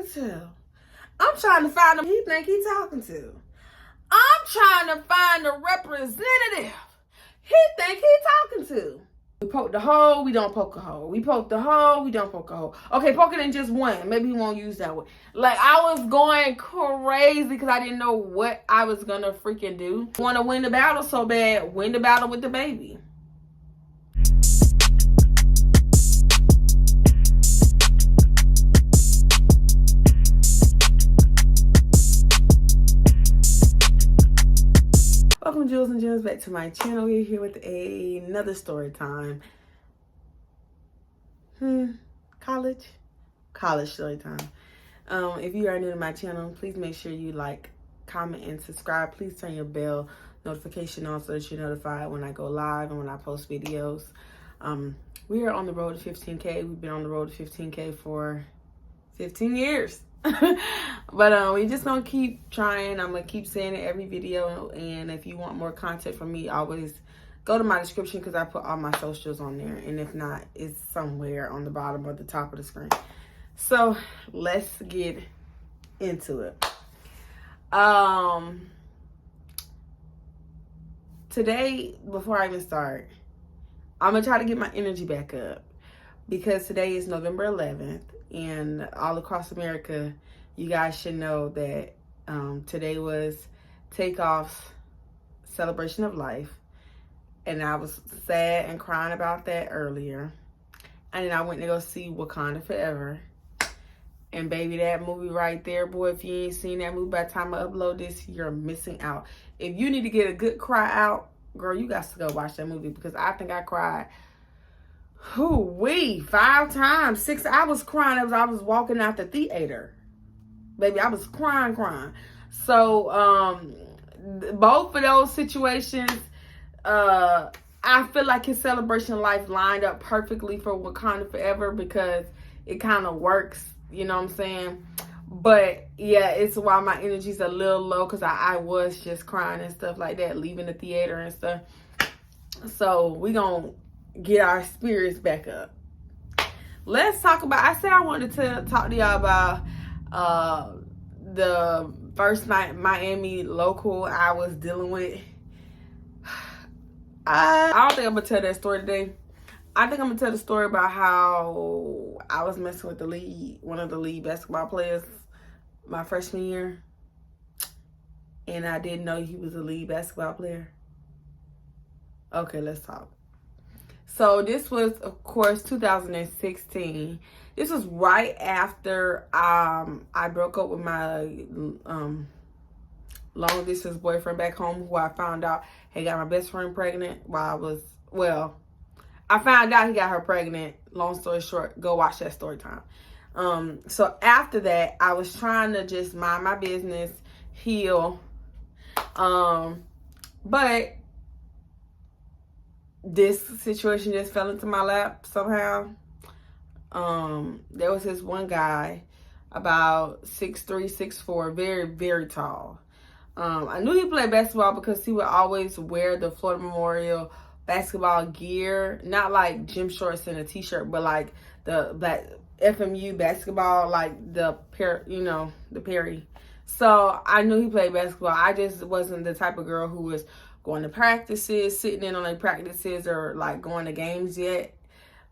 talking to? I'm trying to find him. He think he talking to. I'm trying to find the representative he think he talking to. We poke the hole, we don't poke a hole. We poke the hole, we don't poke a hole. Okay, poke it in just one. Maybe he won't use that one. Like, I was going crazy because I didn't know what I was going to freaking do. Want to win the battle so bad, win the battle with the baby. Welcome, Jews and Jems, back to my channel. We're here with another story time. College story time. If you are new to my channel, please make sure you like, comment, and subscribe. Please turn your bell notification on so that you're notified when I go live and when I post videos. We are on the road to 15K. We've been on the road to 15K for 15 years. But we just gonna keep trying. I'm gonna keep saying it every video, and if you want more content from me, always go to my description because I put all my socials on there, and if not, it's somewhere on the bottom or the top of the screen. So let's get into it. Today, before I even start, I'm gonna try to get my energy back up because today is November 11th. And all across America, you guys should know that today was Takeoff's celebration of life. And I was sad and crying about that earlier. And then I went to go see Wakanda Forever. And baby, that movie right there, boy, if you ain't seen that movie by the time I upload this, you're missing out. If you need to get a good cry out, girl, you got to go watch that movie because I think I cried 5 times, 6. I was crying as I was walking out the theater. Baby, I was crying. So, both of those situations, I feel like his celebration of life lined up perfectly for Wakanda Forever because it kind of works, you know what I'm saying? But, yeah, it's why my energy's a little low because I was just crying and stuff like that, leaving the theater and stuff. So, we gonna get our spirits back up. Let's talk about, I said I wanted to talk to y'all about the first night Miami local I was dealing with. I don't think I'm gonna tell that story today. I think I'm gonna tell the story about how I was messing with one of the lead basketball players my freshman year, and I didn't know he was a lead basketball player. Okay, let's talk. So this was, of course, 2016. This was right after I broke up with my long distance boyfriend back home, who I found out had got my best friend pregnant while I found out he got her pregnant. Long story short, go watch that story time. So after that, I was trying to just mind my business, heal. But this situation just fell into my lap somehow. There was this one guy, about 6'3", 6'4", very, very tall. I knew he played basketball because he would always wear the Florida Memorial basketball gear, not like gym shorts and a t-shirt, but like the black FMU basketball, like the Perry. So I knew he played basketball. I just wasn't the type of girl who was going to practices, sitting in on their practices, or like going to games yet.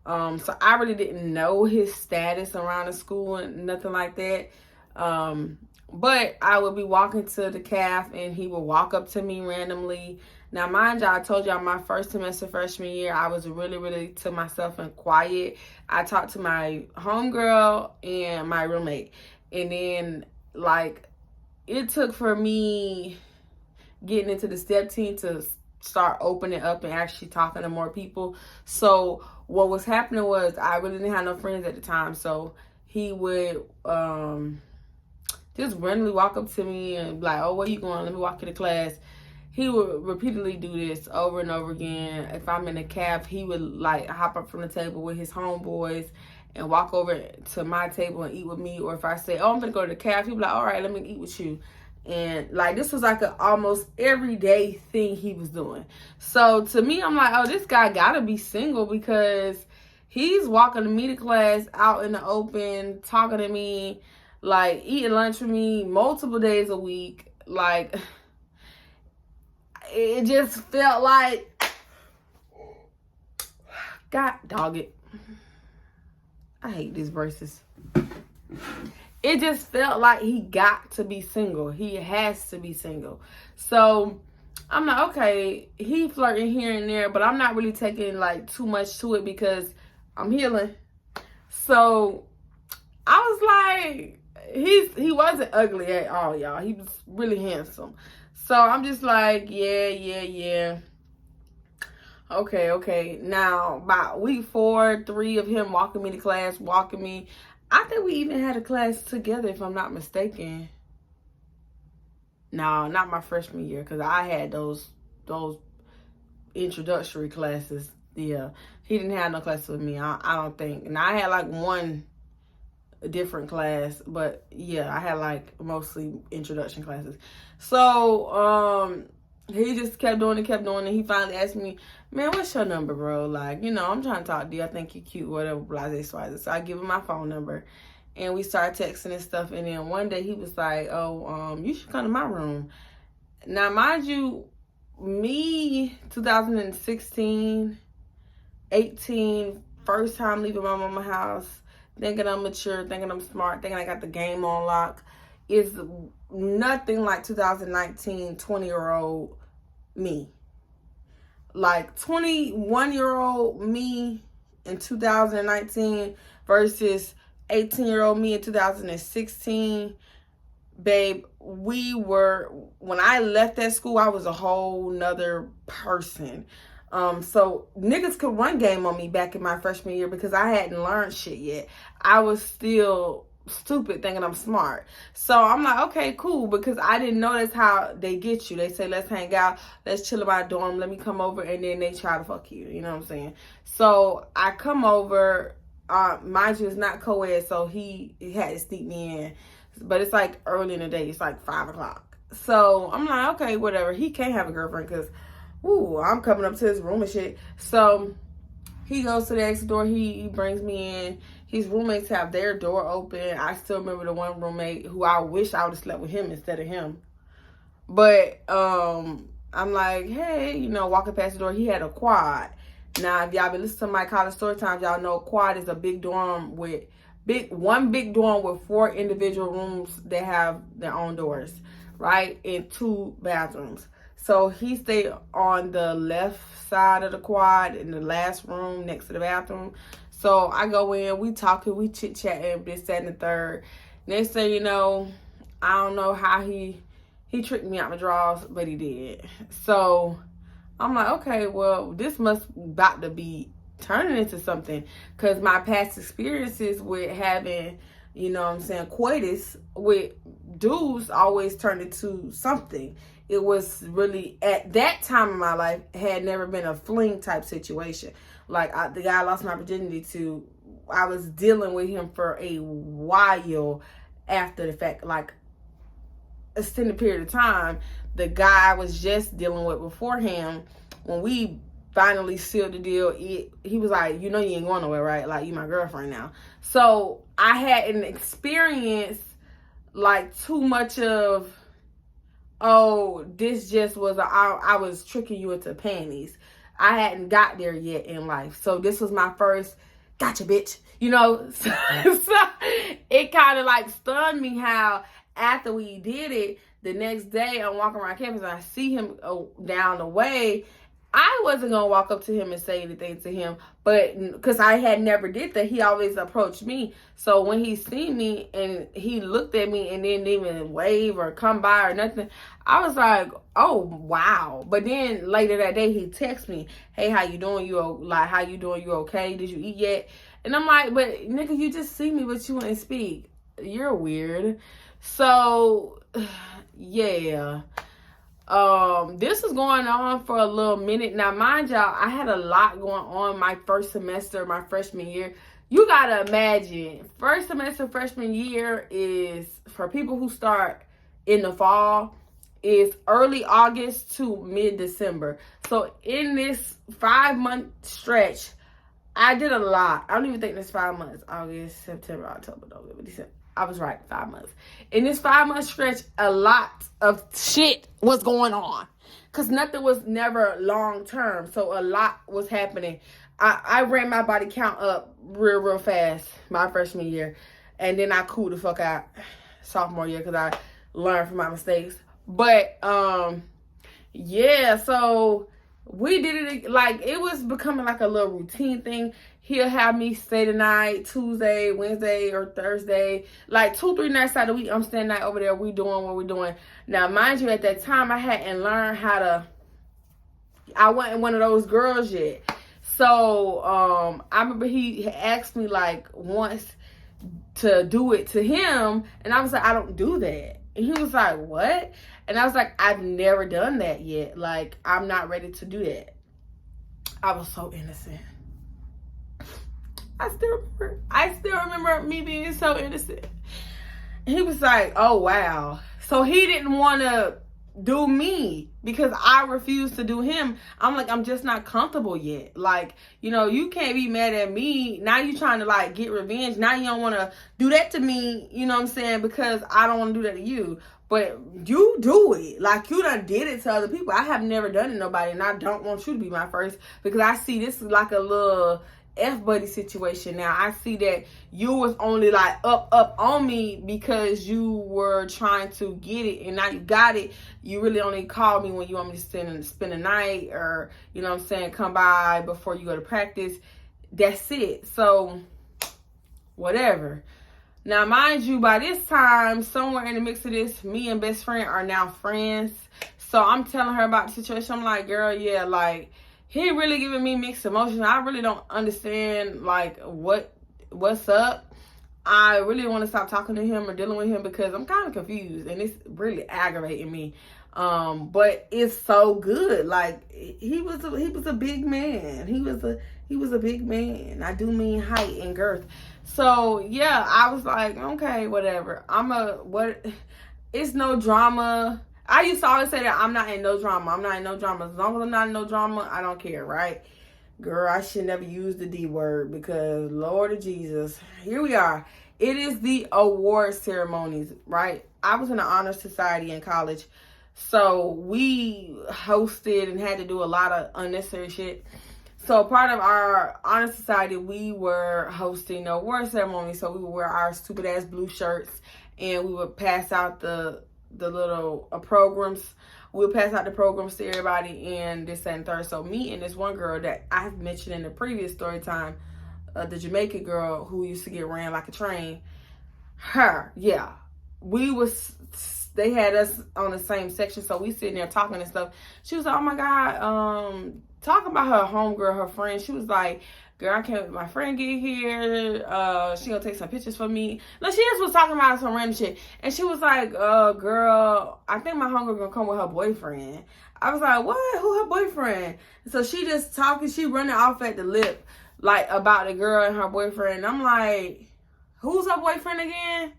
So I really didn't know his status around the school and nothing like that. But I would be walking to the calf and he would walk up to me randomly. Now, mind you, I told y'all my first semester freshman year, I was really, really to myself and quiet. I talked to my homegirl and my roommate. And then, like, it took for me getting into the step team to start opening up and actually talking to more people. So what was happening was I really didn't have no friends at the time. So he would just randomly walk up to me and be like, oh, where you going? Let me walk you to class. He would repeatedly do this over and over again. If I'm in a cab, he would like hop up from the table with his homeboys and walk over to my table and eat with me. Or if I say, oh, I'm gonna go to the cab, he'd be like, all right, let me eat with you. And like, this was like an almost everyday thing he was doing. So to me, I'm like, oh, this guy gotta be single because he's walking me to class out in the open, talking to me, like eating lunch with me multiple days a week. Like, it just felt like, God dog it. I hate these verses. It just felt like he got to be single. He has to be single. So I'm like, okay, he flirting here and there, but I'm not really taking like too much to it because I'm healing. So I was like, he wasn't ugly at all, y'all. He was really handsome. So I'm just like, yeah. Okay. Now, about week 4, 3 of him walking me to class, walking me. I think we even had a class together, if I'm not mistaken. No, not my freshman year, because I had those introductory classes. Yeah, he didn't have no classes with me, I don't think. And I had like one different class, but yeah, I had like mostly introduction classes. So he just kept doing it. He finally asked me, man, what's your number, bro? Like, you know, I'm trying to talk to you. I think you're cute, whatever, blase. So I give him my phone number, and we started texting and stuff. And then one day he was like, oh, you should come to my room. Now, mind you, me, 2016, 18, first time leaving my mama's house, thinking I'm mature, thinking I'm smart, thinking I got the game on lock, is nothing like 2019, 20-year-old me. Like 21-year-old me in 2019 versus 18-year-old me in 2016. Babe, when I left that school, I was a whole nother person. So niggas could run game on me back in my freshman year because I hadn't learned shit yet. I was still stupid thinking I'm smart. So I'm like, okay, cool, because I didn't know that's how they get you. They say, let's hang out, let's chill in my dorm, let me come over, and then they try to fuck you. You know what I'm saying? So I come over, mind you, it's not co-ed, so he had to sneak me in. But it's like early in the day, it's like 5 o'clock. So I'm like, okay, whatever. He can't have a girlfriend because, I'm coming up to his room and shit. So he goes to the exit door. He brings me in. His roommates have their door open. I still remember the one roommate who I wish I would have slept with him instead of him. But I'm like, hey, you know, walking past the door, he had a quad. Now, if y'all been listening to my college story times, y'all know a quad is a big dorm with one big dorm with 4 individual rooms that have their own doors, right? And 2 bathrooms. So he stayed on the left side of the quad in the last room next to the bathroom. So I go in, we talking, we chit-chatting, this, that, and the third. Next thing you know, I don't know how he tricked me out my drawers, but he did. So I'm like, okay, well, this must about to be turning into something, because my past experiences with having, you know what I'm saying, coitus with dudes always turned into something. It was really, at that time in my life, had never been a fling type situation. Like, the guy I lost my virginity to, I was dealing with him for a while after the fact, like extended period of time. The guy I was just dealing with beforehand, when we finally sealed the deal, he was like, you know you ain't going nowhere, right? Like, you my girlfriend now. So I hadn't experienced like too much of, oh, this just was I was tricking you into panties. I hadn't got there yet in life. So this was my first, gotcha, bitch. You know, so it kind of like stunned me how after we did it, the next day I'm walking around campus and I see him down the way. I wasn't going to walk up to him and say anything to him, but because I had never did that, he always approached me. So when he seen me and he looked at me and didn't even wave or come by or nothing, I was like, oh, wow. But then later that day, he texted me, hey, how you doing? How you doing? You okay? Did you eat yet? And I'm like, but nigga, you just see me, but you wouldn't speak. You're weird. So, yeah. This was going on for a little minute. Now, mind y'all, I had a lot going on my first semester, my freshman year. You gotta imagine, first semester, freshman year is, for people who start in the fall, is early August to mid-December. So in this 5-month stretch, I did a lot. I don't even think it's 5 months. August, September, October, November, December. I was right, 5 months. In this 5-month stretch, a lot of shit was going on. Because nothing was never long term. So a lot was happening. I ran my body count up real fast my freshman year. And then I cooled the fuck out sophomore year because I learned from my mistakes. But, yeah, so we did it, like, it was becoming like a little routine thing. He'll have me stay the night, Tuesday, Wednesday, or Thursday. Like, 2-3 nights out of the week, I'm staying night over there. We doing what we doing. Now, mind you, at that time, I hadn't learned how to, I wasn't one of those girls yet. So, I remember he asked me, like, once to do it to him. And I was like, I don't do that. And he was like, what? And I was like, I've never done that yet. Like, I'm not ready to do that. I was so innocent. I still remember me being so innocent. He was like, oh, wow. So he didn't want to do me because I refused to do him. I'm like, I'm just not comfortable yet. Like, you know, you can't be mad at me. Now you trying to, like, get revenge. Now you don't want to do that to me, you know what I'm saying, because I don't want to do that to you. But you do it. Like, you done did it to other people. I have never done it to nobody, and I don't want you to be my first because I see this is like a little F-buddy situation now. I see that you was only like up on me because you were trying to get it, and now you got it. You really only call me when you want me to spend a night, or, you know what I'm saying, come by before you go to practice. That's it. So, whatever. Now, mind you, by this time, somewhere in the mix of this, me and best friend are now friends. So, I'm telling her about the situation. I'm like, girl, yeah, like, he really giving me mixed emotions. I really don't understand, like, what's up. I really want to stop talking to him or dealing with him because I'm kind of confused, and it's really aggravating me. But it's so good. Like, he was a big man. He was a big man. I do mean height and girth. So yeah, I was like, okay, whatever. It's no drama. I used to always say that I'm not in no drama. I'm not in no drama. As long as I'm not in no drama, I don't care, right? Girl, I should never use the D word because, Lord of Jesus, here we are. It is the award ceremonies, right? I was in an honor society in college. So we hosted and had to do a lot of unnecessary shit. So part of our honor society, we were hosting the award ceremony. So we would wear our stupid ass blue shirts and we would pass out the little programs. We'll pass out the programs to everybody and this, that, and third. So me and this one girl that I've mentioned in the previous story time, the Jamaica girl who used to get ran like a train, her, yeah. They had us on the same section, so we sitting there talking and stuff. She was like, oh my God, talking about her homegirl, her friend. She was like, girl, I can't wait my friend get here. She gonna take some pictures for me. No, she just was talking about some random shit. And she was like, girl, I think my homegirl gonna come with her boyfriend. I was like, what? Who her boyfriend? So she just talking, she running off at the lip, like, about the girl and her boyfriend. And I'm like, who's her boyfriend again?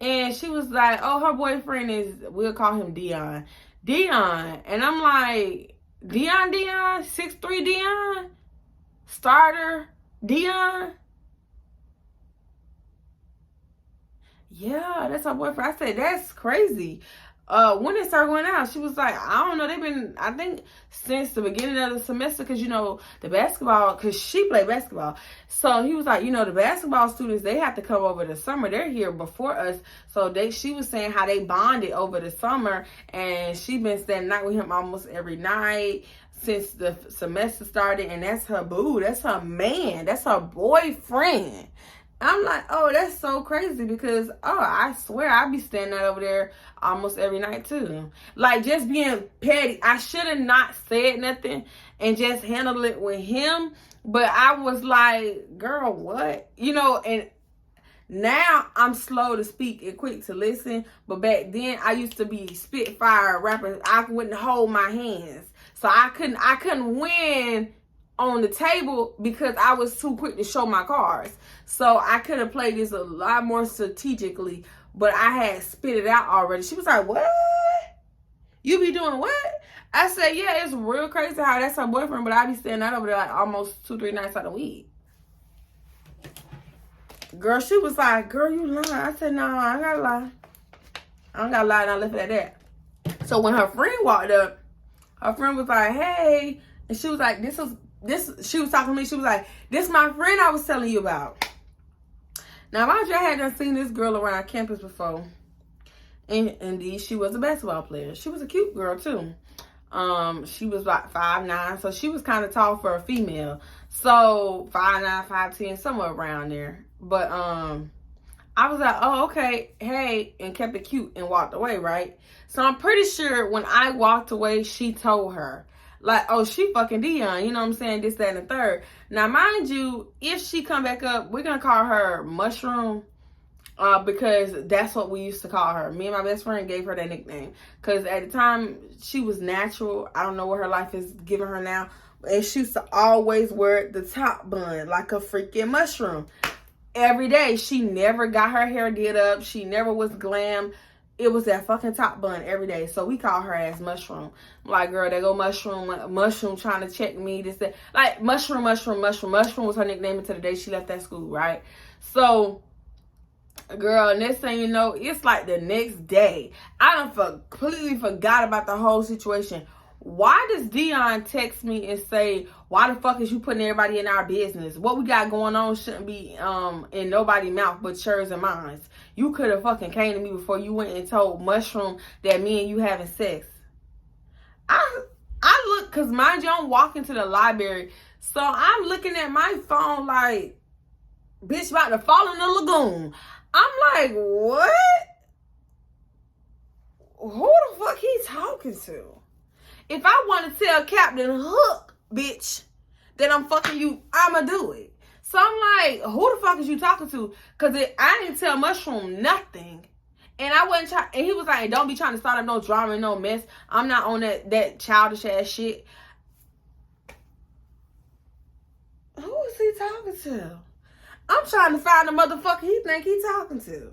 And she was like, oh, her boyfriend is, we'll call him Dion. And I'm like, Dion? 6'3" Dion? Starter Dion? Yeah, that's her boyfriend. I said, that's crazy. When it started going out, she was like, I don't know, they've been, I think, since the beginning of the semester, because, you know, the basketball, because she played basketball. So he was like, you know, the basketball students, they have to come over the summer. They're here before us. So she was saying how they bonded over the summer, and she been staying night with him almost every night since the semester started, and that's her boo. That's her man. That's her boyfriend. I'm like, oh, that's so crazy because, oh, I swear I be standing out over there almost every night too. Like, just being petty. I should have not said nothing and just handled it with him. But I was like, girl, what? You know, and now I'm slow to speak and quick to listen. But back then I used to be spitfire rapper. I wouldn't hold my hands. So I couldn't win on the table because I was too quick to show my cards. So I could have played this a lot more strategically, but I had spit it out already. She was like, what? You be doing what? I said, yeah, it's real crazy how that's her boyfriend, but I be staying out over there like almost 2-3 nights out of the week. Girl, she was like, girl, you lying. I said, no, I ain't gotta lie. I don't gotta lie, and I left it at that. So when her friend walked up, her friend was like, hey. And she was like, she was talking to me. She was like, this my friend I was telling you about. Now, mind you, I hadn't seen this girl around campus before. And indeed, she was a basketball player. She was a cute girl, too. She was like 5'9", so she was kind of tall for a female. So 5'9", 5'10", somewhere around there. But I was like, oh, okay, hey, and kept it cute and walked away, right? So I'm pretty sure when I walked away, she told her, like, oh, she fucking Dion, you know what I'm saying, this, that, and the third. Now, mind you, if she come back up, we're going to call her Mushroom, because that's what we used to call her. Me and my best friend gave her that nickname, because at the time, she was natural. I don't know what her life is giving her now, and she used to always wear the top bun like a freaking mushroom. Every day, she never got her hair did up. She never was glam. It was that fucking top bun every day. So we call her as Mushroom. I'm like, girl, they go Mushroom. Mushroom trying to check me. This, that. Like, Mushroom. Mushroom was her nickname until the day she left that school, right? So, girl, next thing you know, it's like the next day. I done completely forgot about the whole situation. Why does Dion text me and say, why the fuck is you putting everybody in our business? What we got going on shouldn't be in nobody's mouth but yours and mine. You could have fucking came to me before you went and told Mushroom that me and you having sex. I look, because mind you, I'm walking to the library. So I'm looking at my phone like, bitch about to fall in the lagoon. I'm like, what? Who the fuck he talking to? If I want to tell Captain Hook, bitch, that I'm fucking you, I'ma do it. So I'm like, who the fuck is you talking to? Because I didn't tell Mushroom nothing. And I wasn't trying, and he was like, don't be trying to start up no drama and no mess. I'm not on that childish ass shit. Who is he talking to? I'm trying to find the motherfucker he think he talking to.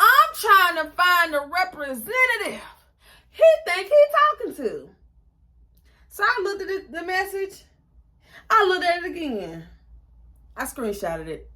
I'm trying to find the representative he think he talking to. So I looked at the message. I looked at it again. I screenshotted it.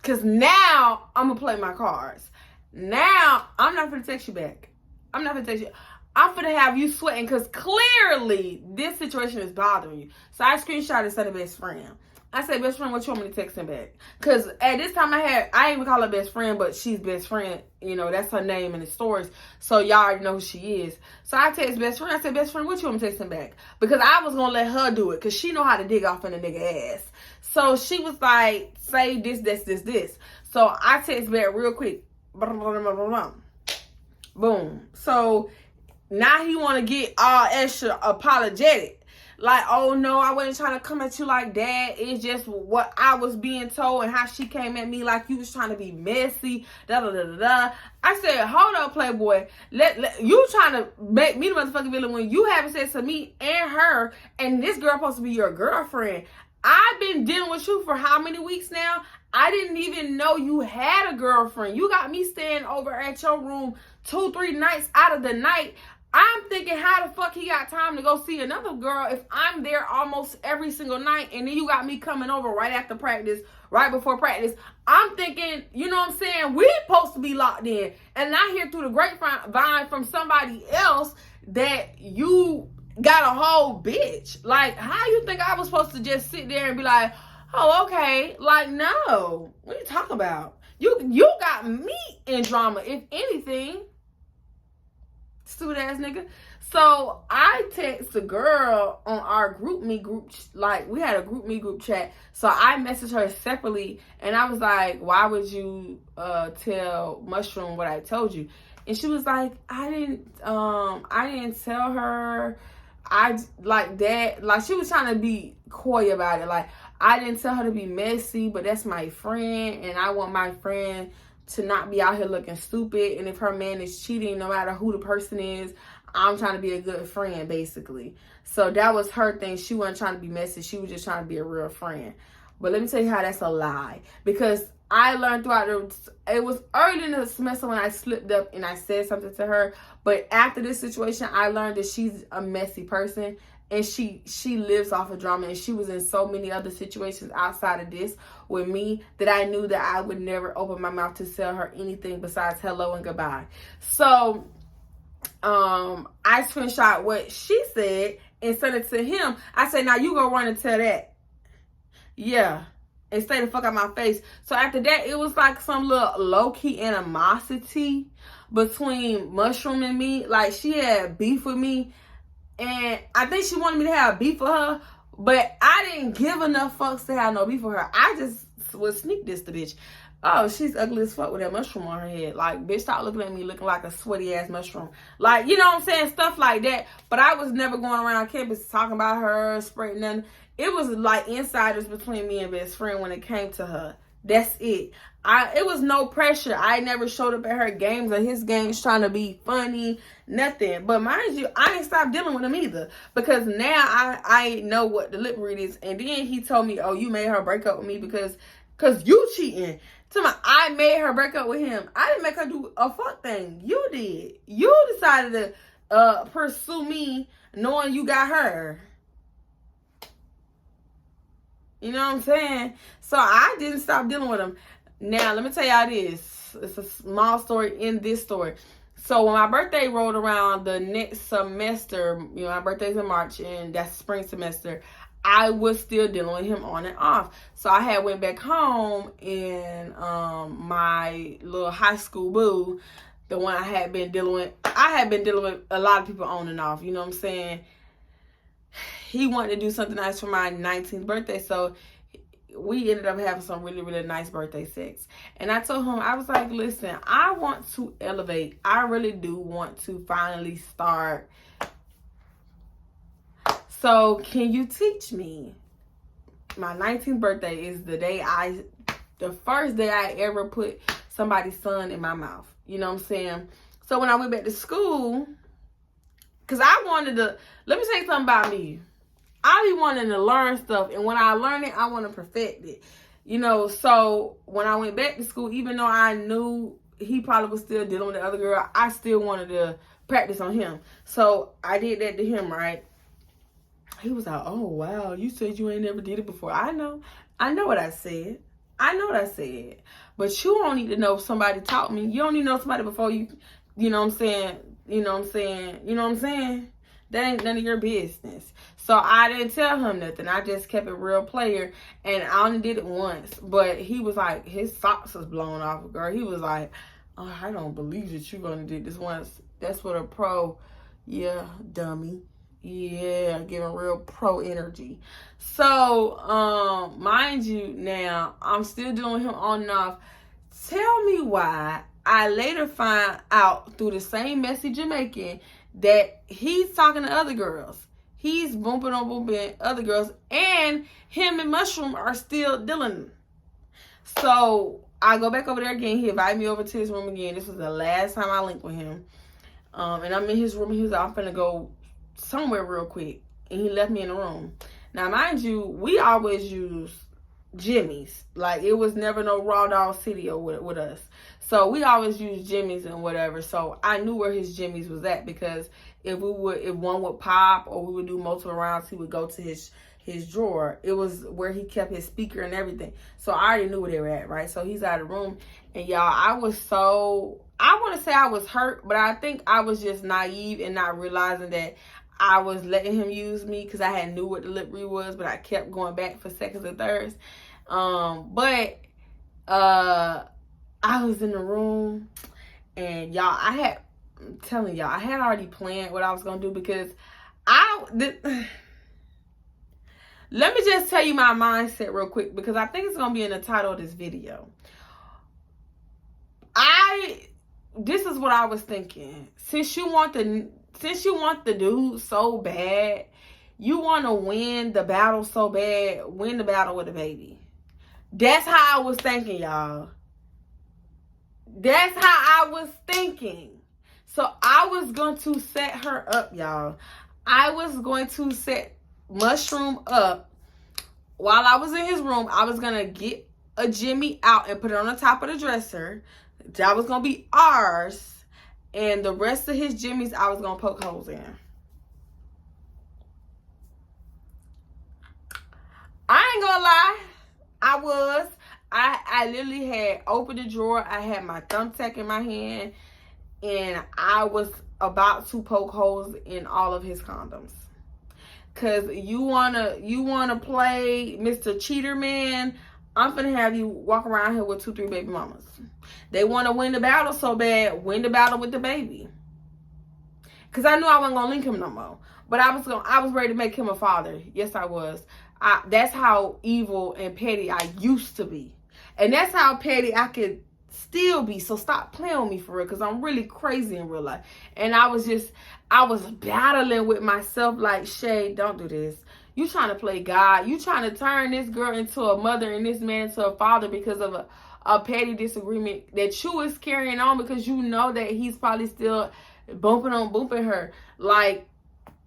Because now I'm going to play my cards. Now I'm not going to text you back. I'm not going to text you. I'm going to have you sweating because clearly this situation is bothering you. So I screenshotted and sent a best friend. I said, best friend, what you want me to text him back? Because at this time I didn't even call her best friend, but she's best friend. You know, that's her name in the stories. So y'all already know who she is. So I text best friend. I said, best friend, what you want me to text him back? Because I was going to let her do it because she know how to dig off in a nigga ass. So she was like, say this. So I text back real quick. Boom. So now he want to get all extra apologetic. Like, oh no, I wasn't trying to come at you like that. It's just what I was being told and how she came at me like you was trying to be messy. I said, hold up, Playboy. You trying to make me the motherfucking villain when you having sex to me and her, and this girl supposed to be your girlfriend. I've been dealing with you for how many weeks now? I didn't even know you had a girlfriend. You got me staying over at your room 2-3 nights out of the night. I'm thinking, how the fuck he got time to go see another girl if I'm there almost every single night, and then you got me coming over right after practice, right before practice. I'm thinking, you know what I'm saying, we supposed to be locked in. And I hear through the grapevine from somebody else that you got a whole bitch. Like, how you think I was supposed to just sit there and be like, oh, okay. Like, no. What are you talking about? You got me in drama, if anything. Stupid ass nigga. So I text the girl on our like we had a group chat. So I messaged her separately and I was like, why would you tell Mushroom what I told you? And she was like, I didn't tell her. I like that. Like she was trying to be coy about it. Like I didn't tell her to be messy, but that's my friend and I want my friend to not be out here looking stupid. And if her man is cheating, no matter who the person is, I'm trying to be a good friend, basically. So that was her thing. She wasn't trying to be messy. She was just trying to be a real friend. But let me tell you how that's a lie. Because I learned throughout it was early in the semester when I slipped up and I said something to her. But after this situation, I learned that she's a messy person. And she lives off of drama, and she was in so many other situations outside of this with me that I knew that I would never open my mouth to tell her anything besides hello and goodbye. So I screenshot what she said and sent it to him. I said, now you go run and tell that. Yeah. And stay the fuck out my face. So after that, it was like some little low-key animosity between Mushroom and me. Like, she had beef with me. And I think she wanted me to have beef with her, but I didn't give enough fucks to have no beef with her. I just would sneak this the bitch. Oh, she's ugly as fuck with that mushroom on her head. Like, bitch, stop looking at me looking like a sweaty ass mushroom. Like, you know what I'm saying? Stuff like that. But I was never going around campus talking about her, spreading nothing. It was like insiders between me and best friend when it came to her. That's it. It was no pressure. I never showed up at her games or his games trying to be funny, nothing. But mind you, I ain't stopped dealing with him either, because now I know what the lip read is. And then he told me, oh, you made her break up with me because you cheating. I made her break up with him. I didn't make her do a fuck thing. You did. You decided to pursue me knowing you got her. You know what I'm saying? So I didn't stop dealing with him. Now, let me tell y'all this. It's a small story in this story. So when my birthday rolled around the next semester, you know, my birthday's in March, and that's spring semester, I was still dealing with him on and off. So I had went back home, and my little high school boo, the one I had been dealing with a lot of people on and off. You know what I'm saying? He wanted to do something nice for my 19th birthday, so we ended up having some really, really nice birthday sex. And I told him, I was like, listen, I want to elevate. I really do want to finally start. So can you teach me? My 19th birthday is the first day I ever put somebody's son in my mouth. You know what I'm saying? So when I went back to school, because I wanted to, let me say something about me. I be wanting to learn stuff, and when I learn it, I want to perfect it. You know, so when I went back to school, even though I knew he probably was still dealing with the other girl, I still wanted to practice on him. So I did that to him, right? He was like, oh, wow, you said you ain't never did it before. I know what I said. But you don't need to know if somebody taught me. You don't need to know somebody before you know what I'm saying? You know what I'm saying? That ain't none of your business. So I didn't tell him nothing. I just kept it real player. And I only did it once. But he was like, his socks was blown off, girl. He was like, oh, I don't believe that you're going to do this once. That's what a pro. Yeah, dummy. Yeah, giving real pro energy. So, mind you, now, I'm still doing him on and off. Tell me why I later find out through the same message Jamaican that he's talking to other girls. He's bumping other girls, and him and Mushroom are still dealing. So I go back over there again. He invited me over to his room again. This was the last time I linked with him. And I'm in his room, and he was like, I'm finna go somewhere real quick. And he left me in the room. Now, mind you, we always use Jimmy's. Like, it was never no raw dog city with us. So we always use Jimmy's and whatever. So I knew where his Jimmy's was at, because if one would pop or we would do multiple rounds, he would go to his drawer. It was where he kept his speaker and everything. So I already knew where they were at, right? So he's out of the room. And y'all, I want to say I was hurt, but I think I was just naive and not realizing that I was letting him use me, because I had knew what the lip read was, but I kept going back for seconds and thirds. But I was in the room, and y'all, I'm telling y'all, I had already planned what I was going to do, because let me just tell you my mindset real quick, because I think it's going to be in the title of this video. This is what I was thinking. Since you want the dude so bad, you want to win the battle so bad, win the battle with a baby. That's how I was thinking, y'all. That's how I was thinking. So I was going to set her up, y'all. I was going to set Mushroom up. While I was in his room, I was going to get a Jimmy out and put it on the top of the dresser. That was going to be ours. And the rest of his Jimmys, I was going to poke holes in. I ain't gonna lie. I literally had opened the drawer. I had my thumbtack in my hand. And I was about to poke holes in all of his condoms. Cause you wanna play Mr. Cheater Man. I'm finna have you walk around here with 2-3 baby mamas. They wanna win the battle so bad, win the battle with the baby. Cause I knew I wasn't gonna link him no more. But I was ready to make him a father. Yes, I was. That's how evil and petty I used to be. And that's how petty I could still be. So stop playing with me for real, because I'm really crazy in real life. And I was battling with myself like, Shaye, don't do this. You trying to play God. You trying to turn this girl into a mother and this man into a father because of a petty disagreement that you is carrying on, because you know that he's probably still bumping her. Like,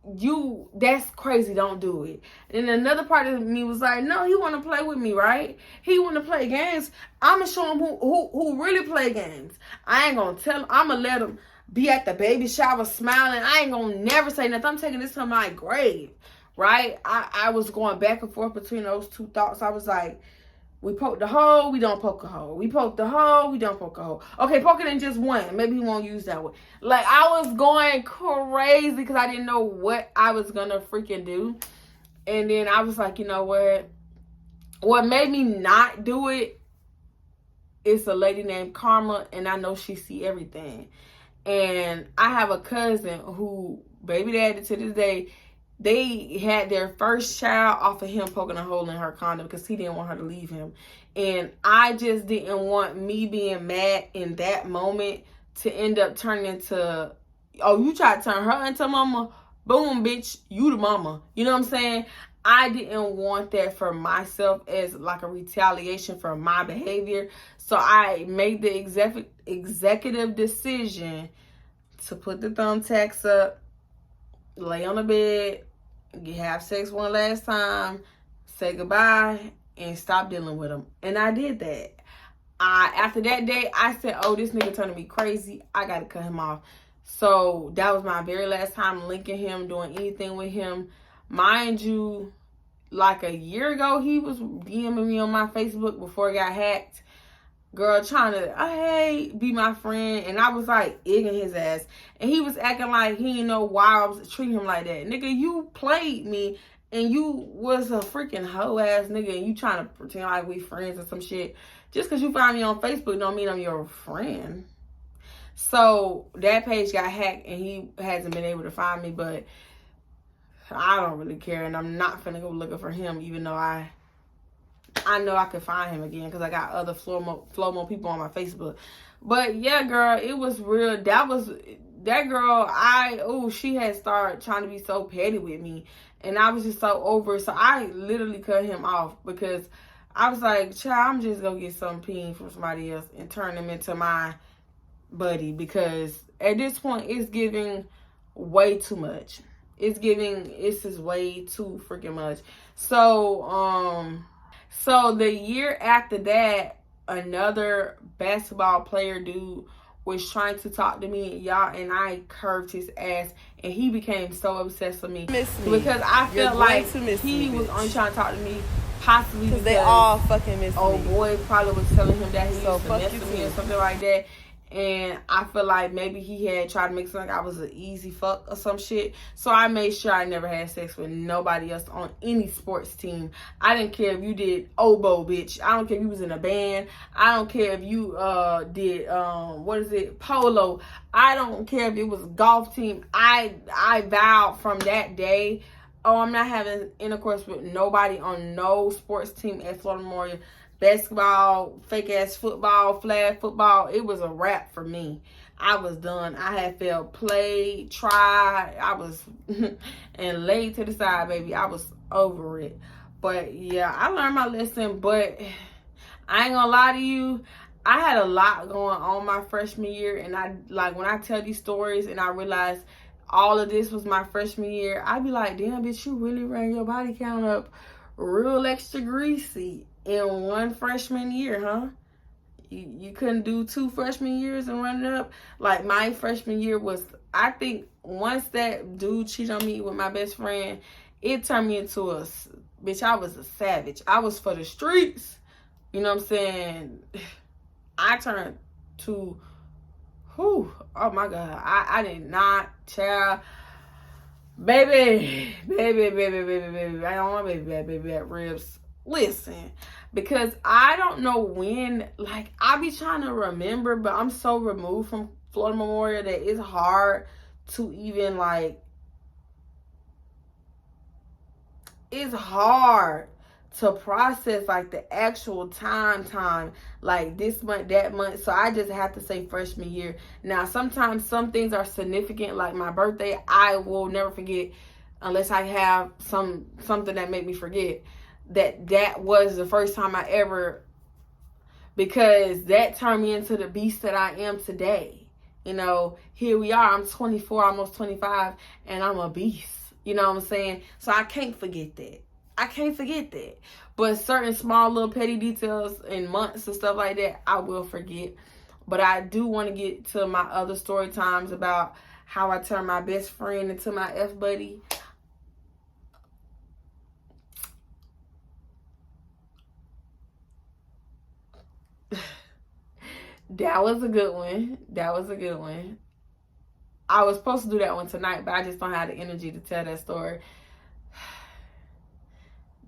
that's crazy. Don't do it. And another part of me was like, no, he want to play with me, right? He want to play games. I'm gonna show him who really play games. I ain't gonna tell him. I'm gonna let him be at the baby shower smiling. I ain't gonna never say nothing. I'm taking this to my grave, right? I was going back and forth between those two thoughts. I was like, we poke the hole, we don't poke a hole. We poke the hole, we don't poke a hole. Okay, poke it in just one. Maybe he won't use that one. Like, I was going crazy because I didn't know what I was going to freaking do. And then I was like, you know what? What made me not do it is a lady named Karma, and I know she see everything. And I have a cousin who, baby daddy to this day, they had their first child off of him poking a hole in her condom because he didn't want her to leave him. And I just didn't want me being mad in that moment to end up turning into, oh, you try to turn her into mama? Boom, bitch, you the mama. You know what I'm saying? I didn't want that for myself as like a retaliation for my behavior. So I made the executive decision to put the thumbtacks up, lay on the bed, have sex one last time, say goodbye, and stop dealing with him. And I did that. After that day, I said, oh, this nigga turning me crazy. I got to cut him off. So that was my very last time linking him, doing anything with him. Mind you, like a year ago, he was DMing me on my Facebook before it got hacked. Girl, trying to, hey, be my friend. And I was like, egging his ass. And he was acting like he didn't know why I was treating him like that. Nigga, you played me. And you was a freaking hoe ass nigga. And you trying to pretend like we friends or some shit. Just because you find me on Facebook don't mean I'm your friend. So that page got hacked. And he hasn't been able to find me. But I don't really care. And I'm not finna go looking for him. Even though I know I could find him again because I got other Flomo people on my Facebook. But yeah, girl, it was real. That girl, she had started trying to be so petty with me. And I was just so over it. So I literally cut him off because I was like, child, I'm just going to get some peen from somebody else and turn him into my buddy. Because at this point, it's giving way too much. It's just way too freaking much. So the year after that, another basketball player dude was trying to talk to me, y'all, and I curved his ass, and he became so obsessed with me. Because I felt like he was only trying to talk to me possibly because they all fucking miss me. Old boy probably was telling him that he used to mess with me or something like that. And I feel like maybe he had tried to make something like I was an easy fuck or some shit. So I made sure I never had sex with nobody else on any sports team. I didn't care if you did oboe, bitch. I don't care if you was in a band. I don't care if you did polo. I don't care if it was golf team. I vowed from that day, oh, I'm not having intercourse with nobody on no sports team at Florida Memorial. Basketball, fake ass football, flag football, it was a wrap for me. I was done. I had felt played, tried, I was and laid to the side, baby. I was over it. But yeah, I learned my lesson. But I ain't gonna lie to you, I had a lot going on my freshman year, and when I tell these stories and I realized all of this was my freshman year, I be like, damn, bitch, you really ran your body count up real extra greasy in one freshman year, huh? You couldn't do 2 freshman years and run it up? Like, my freshman year was, I think once that dude cheated on me with my best friend, it turned me into a bitch, I was a savage. I was for the streets. You know what I'm saying? I turned to, whew, oh my God. I did not, child. Baby. I don't want baby ribs. Listen, because I don't know when, like, I be trying to remember, but I'm so removed from Florida Memorial that it's hard to even, like, it's hard to process, like, the actual time, like this month, that month. So I just have to say freshman year. Now, sometimes some things are significant, like my birthday, I will never forget unless I have something that make me forget that was the first time I ever, because that turned me into the beast that I am today. You know, here we are, I'm 24, almost 25, and I'm a beast. You know what I'm saying? So I can't forget that. I can't forget that. But certain small little petty details in months and stuff like that, I will forget. But I do want to get to my other story times about how I turned my best friend into my F-buddy. That was a good one. That was a good one. I was supposed to do that one tonight, but I just don't have the energy to tell that story.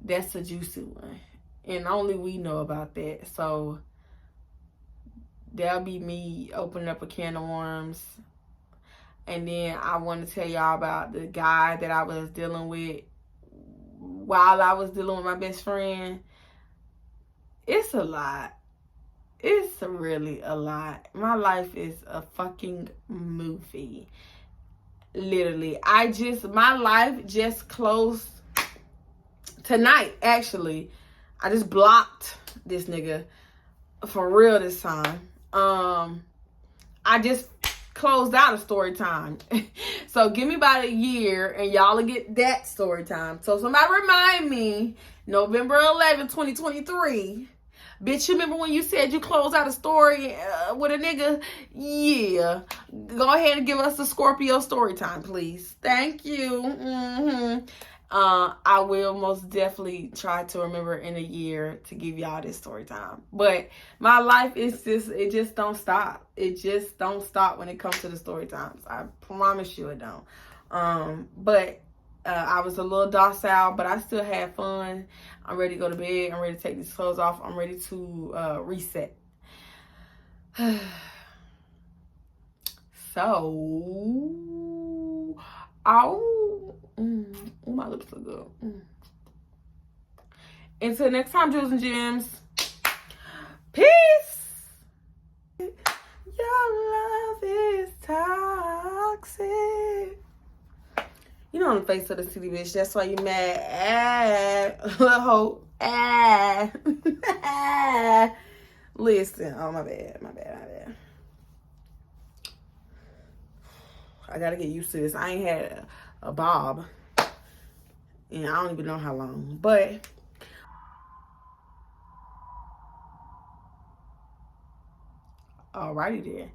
That's a juicy one. And only we know about that. So that'll be me opening up a can of worms. And then I want to tell y'all about the guy that I was dealing with while I was dealing with my best friend. It's a lot. It's really a lot. My life is a fucking movie. Literally. My life just closed tonight, actually. I just blocked this nigga for real this time. I just closed out a story time. So give me about a year and y'all will get that story time. So somebody remind me, November 11th, 2023. Bitch, you remember when you said you closed out a story with a nigga? Yeah. Go ahead and give us a Scorpio story time, please. Thank you. I will most definitely try to remember in a year to give y'all this story time. But my life is just, it just don't stop. It just don't stop when it comes to the story times. I promise you it don't. But I was a little docile, but I still had fun. I'm ready to go to bed. I'm ready to take these clothes off. I'm ready to reset. So, my lips look good. Until next time, Jews and Jems. Peace. Your love is toxic. You know, on the face of the city, bitch. That's why you mad. Little hoe. Listen. Oh, my bad. I gotta get used to this. I ain't had a bob. And I don't even know how long. But alrighty then.